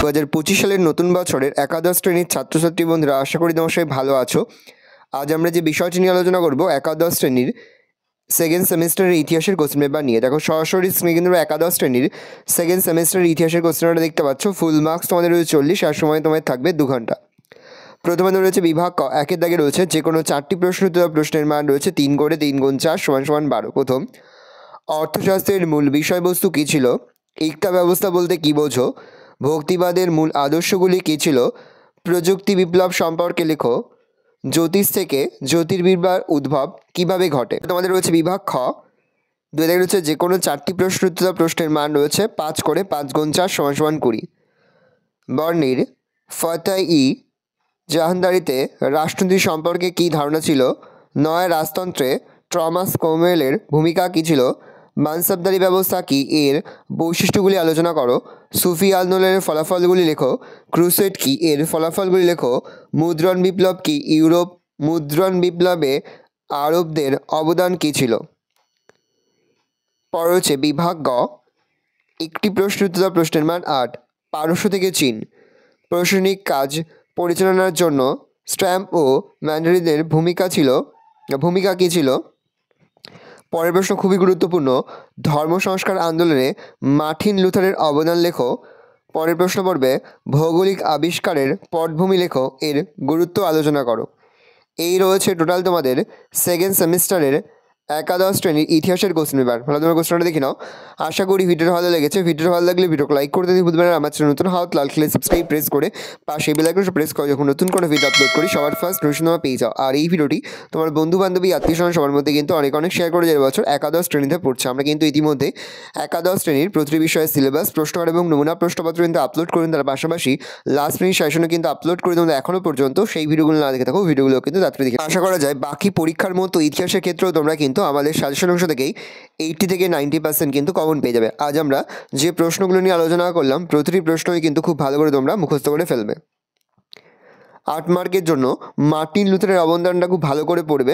2025 সালের নতুন বছরের একাদশ শ্রেণীর ছাত্রছাত্রী বন্ধুরা, আশা করি তোমার সবাই ভালো আছো। আজ আমরা যে বিষয়টি নিয়ে আলোচনা করব একাদশ শ্রেণীর সেকেন্ড সেমিস্টারের ইতিহাসের কোশ্চেন পেপার নিয়ে। দেখো সরাসরি স্ক্রিনে কিন্তু একাদশ শ্রেণীর সেকেন্ড সেমিস্টারের ইতিহাসের কোশ্চেনটা দেখতে পাচ্ছ। ফুল মার্কস তোমাদের রয়েছে 40, আর সময় তোমাদের থাকবে 2 ঘন্টা। প্রথমে রয়েছে বিভাগ ক, একের দাগে রয়েছে যে কোনো 4টি প্রশ্ন উত্তর প্রশ্নের মান রয়েছে 3 করে 3 গুণ 4 সমান সমান 12। প্রথম, অর্থশাস্ত্রের মূল বিষয়বস্তু কী ছিল? ইক্তা ব্যবস্থা বলতে কী বোঝো? ভক্তিবাদের মূল আদর্শগুলি কী ছিল? প্রযুক্তি বিপ্লব সম্পর্কে লেখো। জ্যোতিষ থেকে জ্যোতির্বিদ্যার উদ্ভব কিভাবে ঘটে? তোমাদের রয়েছে বিভাগ খ, দুই দাগে রয়েছে যে কোনো 4টি প্রশ্ন উত্তর প্রশ্নের মান রয়েছে 5 করে 5 গুণ 4 সমান সমান 20। বর্ণির ফতাই-ই জাহানদারিতে রাজনীতি সম্পর্কে কী ধারণা ছিল? নয় রাজতন্ত্রে টমাস ক্রোমওয়েলের ভূমিকা কী ছিল? মানসবদারি ব্যবস্থা কী, এর বৈশিষ্ট্যগুলি আলোচনা করো। সুফি আন্দোলনের ফলাফলগুলি লেখো। ক্রুসেড কী, এর ফলাফলগুলি লেখো। মুদ্রণ বিপ্লব কী, ইউরোপ মুদ্রণ বিপ্লবে আরবদের অবদান কী ছিল? পর হচ্ছে বিভাগ গ, একটি প্রশ্ন উত্তর প্রশ্নের মান 8। পারস্য থেকে চীন প্রশাসনিক কাজ পরিচালনার জন্য স্ট্যাম্প ও ম্যান্ডারিনের ভূমিকা কী ছিল? পরের প্রশ্ন খুবই গুরুত্বপূর্ণ। ধর্ম সংস্কার আন্দোলনে মার্টিন লুথারের অবদান লেখো। পরের প্রশ্ন পড়বে ভৌগোলিক আবিষ্কারের পটভূমি লেখো, এর গুরুত্ব আলোচনা করো। এই রয়েছে টোটাল তোমাদের সেকেন্ড সেমিস্টারের একাদশ শ্রেণীর ইতিহাসের কোশ্চেন পেপার। ভালো তোমার কোশ্চেনটা দেখে নাও। আশা করি ভিডিওটা ভালো লেগেছে। ভিডিওটা ভালো লাগলে ভিডিওকে লাইক করতে ভুলবে না। আমার চ্যানেল নতুন হাত লাল খেলে সাবস্ক্রাইব প্রেস করে পাশে বেল আইকনটা প্রেস করে যখন নতুন কোনো ভিডিও আপলোড করি সবার ফার্স্ট নোটিফিকেশন তোমরা পেয়ে যাও। আর এই ভিডিওটি তোমার বন্ধু বান্ধবী আত্মীয় স্বজন সবার মধ্যে কিন্তু অনেক শেয়ার করে যে বছর একাদশ শ্রেণীতে পড়ছে। আমরা কিন্তু ইতিমধ্যে একাদশ শ্রেণীর প্রতিটি বিষয়ের সিলেবাস, প্রশ্নকার এবং নমুনা প্রশ্নপত্র কিন্তু আপলোড করুন। তার পাশাপাশি লাস্ট মিনিট সেশনও কিন্তু আপলোড করে তোমরা এখনও পর্যন্ত সেই ভিডিওগুলো না দেখে থাকো, ভিডিওগুলো কিন্তু তাড়াতাড়ি দেখে। আশা করা যায় বাকি পরীক্ষার মতো ইতিহাসের ক্ষেত্রেও তোমরা কিন্তু আমাদের সাজেশন অংশ থেকেই 80 থেকে 90% কিন্তু কমন পেয়ে যাবে। আজ আমরা যে প্রশ্নগুলো নিয়ে আলোচনা করলাম প্রতিটি প্রশ্নই কিন্তু খুব ভালো করে তোমরা মুখস্থ করে ফেলবে। 8 মার্কের জন্য মার্টিন লুথারের অবদানটা খুব ভালো করে পড়বে।